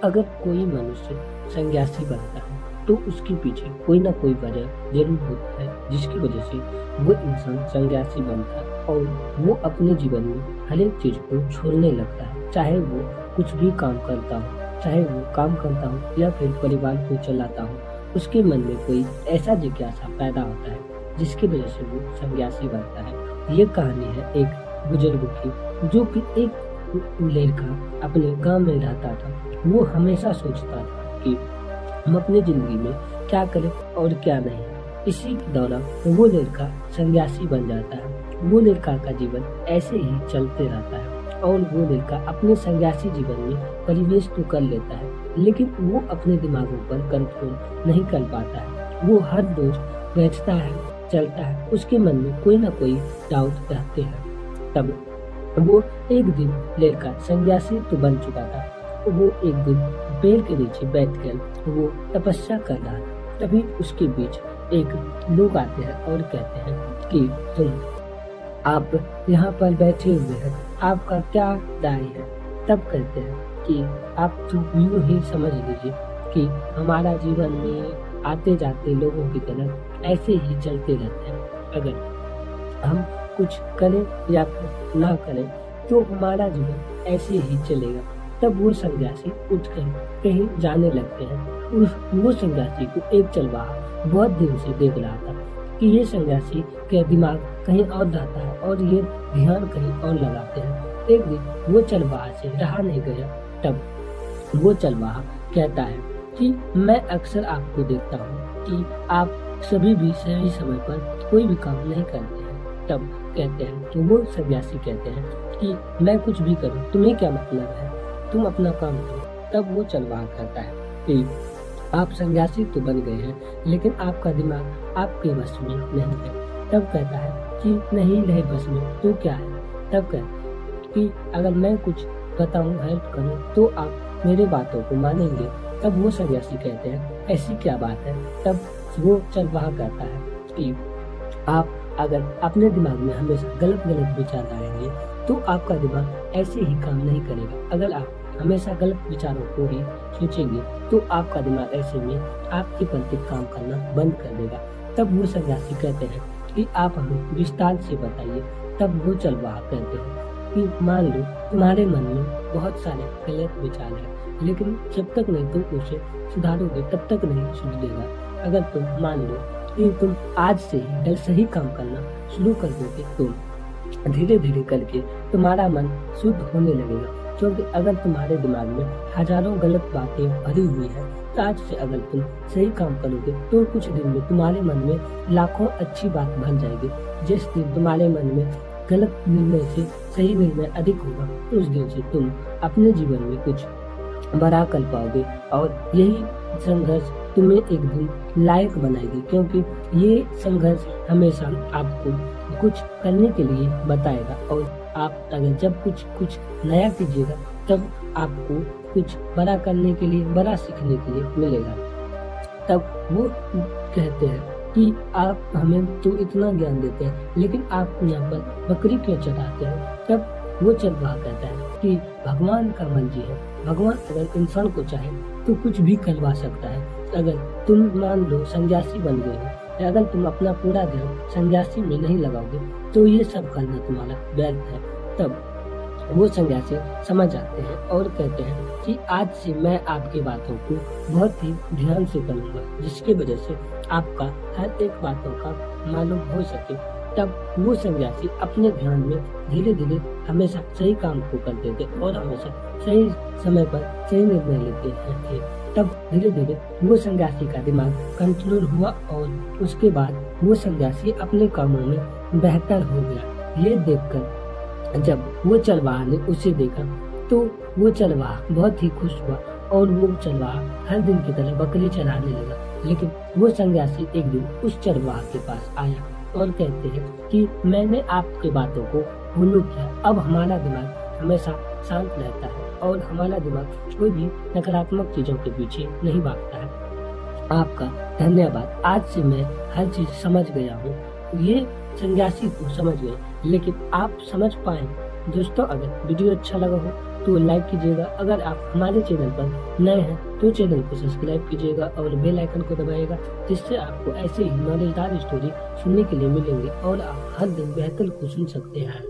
अगर कोई मनुष्य सन्यासी बनता है तो उसके पीछे कोई ना कोई वजह जरूर होता है जिसकी वजह से वो इंसान सन्यासी बनता है और वो अपने जीवन में हर एक चीज को छोड़ने लगता है, चाहे वो कुछ भी काम करता हो, चाहे वो काम करता हो या फिर परिवार को चलाता हो। उसके मन में कोई ऐसा जिज्ञासा पैदा होता है जिसकी वजह से वो सन्यासी बनता है। ये कहानी है एक बुजुर्ग की, जो कि एक लड़का अपने गांव में रहता था। वो हमेशा सोचता था कि हम अपनी जिंदगी में क्या करें और क्या नहीं। इसी के दौरान वो लड़का सन्यासी बन जाता है। वो लड़का का जीवन ऐसे ही चलते रहता है और वो लड़का अपने सन्यासी जीवन में परिवेश तो कर लेता है, लेकिन वो अपने दिमागों पर कंट्रोल नहीं कर पाता है। वो हर रोज बैठता है, चलता है, उसके मन में कोई ना कोई डाउट रहते हैं। तब वो एक दिन लड़का सन्यासी तो बन चुका था। वो एक दिन पेड़ के नीचे बैठकर वो तपस्या कर रहा था। तभी उसके बीच एक लोग आते हैं और कहते हैं कि आप यहाँ पर बैठे हुए हैं, आपका क्या राय है। तब कहते हैं कि आप तो यूँ ही समझ लीजिए कि हमारा जीवन में आते जाते लोगों की तरह ऐसे ही चलते रहते हैं। अगर हम कुछ करें या फिर ना करें तो हमारा जीवन ऐसे ही चलेगा। तब वो सन्यासी उठकर कहीं जाने लगते हैं। वो सन्यासी को एक चरवाहा बहुत दिन से देख रहा था कि ये सन्यासी का दिमाग कहीं और रहता है और ये ध्यान कहीं और लगाते हैं। एक दिन वो चरवाहा से रहा नहीं गया। तब वो चरवाहा कहता है कि मैं अक्सर आपको देखता हूँ कि आप सभी भी सही समय पर कोई भी काम नहीं करते हैं। तब कहते हैं कि वो सन्यासी कहते हैं कि मैं कुछ भी करूँ, तुम्हें क्या मतलब है, तुम अपना काम करो। तब वो चरवाहा कहता है कि आप सन्यासी तो बन गए हैं, लेकिन आपका दिमाग आपके बस में नहीं है। तब कहता है कि नहीं रहे बस में तो क्या है। तब कहता है कि अगर मैं कुछ बताऊं, हेल्प करूं तो आप मेरे बातों को मानेंगे। तब वो सन्यासी कहते हैं ऐसी क्या बात है। तब वो चरवाहा कहता है कि आप अगर अपने दिमाग में हमेशा गलत विचार लाएंगे तो आपका दिमाग ऐसे ही काम नहीं करेगा। अगर आप हमेशा गलत विचारों को ही सोचेंगे तो आपका दिमाग ऐसे में आपके प्रति काम करना बंद कर देगा। तब वो सन्यासी कहते हैं कि आप हमें विस्तार से बताइए। तब वो चरवाहा कहते हैं कि मान लो तुम्हारे मन में बहुत सारे गलत विचार हैं, लेकिन जब तक नहीं तुम उसे सुधारोगे तब तक नहीं सुधरेगा। अगर तुम मान लो कि तुम आज से ही सही काम करना शुरू कर दोगे तो धीरे धीरे करके तुम्हारा मन शुद्ध होने लगेगा। क्योंकि अगर तुम्हारे दिमाग में हजारों गलत बातें भरी हुई हैं, तो आज से अगर तुम सही काम करोगे तो कुछ दिन में तुम्हारे मन में लाखों अच्छी बात बन जाएगी। जिस दिन तुम्हारे मन में गलत निर्णय से सही निर्णय अधिक होगा, उस दिन से तुम अपने जीवन में कुछ बड़ा कर पाओगे और यही संघर्ष तुम्हें एक दिन लायक बनाएगी। क्योंकि ये संघर्ष हमेशा आपको कुछ करने के लिए बताएगा और आप अगर जब कुछ नया कीजिएगा तब आपको कुछ बड़ा करने के लिए, बड़ा सीखने के लिए मिलेगा। तब वो कहते हैं कि आप हमें तो इतना ज्ञान देते हैं, लेकिन आप यहाँ पर बकरी क्यों चढ़ाते हैं। तब वो चरवाहा कहता है कि भगवान का मर्जी है, भगवान अगर इंसान को चाहे तो कुछ भी करवा सकता है। अगर तुम मान लो सन्यासी बन गए हो, अगर तुम अपना पूरा ध्यान सन्यासी में नहीं लगाओगे तो ये सब करना तुम्हारा व्यर्थ है। तब वो सन्यासी समझ जाते हैं और कहते हैं कि आज से मैं आपकी बातों को बहुत ही ध्यान से करूंगा, जिसकी वजह से आपका हर एक बातों का मालूम हो सके। तब वो सन्यासी अपने ध्यान में धीरे धीरे हमेशा सही काम को करते थे और हमेशा सही समय पर सही निर्णय लेते थे। तब धीरे धीरे वो सन्यासी का दिमाग कंट्रोल हुआ और उसके बाद वो सन्यासी अपने कामों में बेहतर हो गया। ये देखकर जब वो चरवाहा ने उसे देखा तो वो चरवाहा बहुत ही खुश हुआ और वो चरवाहा हर दिन की तरह बकरी चराने लगा। लेकिन वो सन्यासी एक दिन उस चरवाहा के पास आया और कहते हैं कि मैंने आपकी बातों को फॉलो किया, अब हमारा दिमाग हमेशा शांत रहता है और हमारा दिमाग कोई भी नकारात्मक चीजों के पीछे नहीं भागता है। आपका धन्यवाद, आज से मैं हर चीज समझ गया हूँ। ये सन्यासी को समझ गए, लेकिन आप समझ पाए। दोस्तों, अगर वीडियो अच्छा लगा हो तो लाइक कीजिएगा। अगर आप हमारे चैनल पर नए हैं तो चैनल को सब्सक्राइब कीजिएगा और बेल आइकन को दबाइएगा, जिससे आपको ऐसे ही नॉलेजदार स्टोरी सुनने के लिए मिलेंगे और आप हर दिन बेहतर को सुन सकते हैं।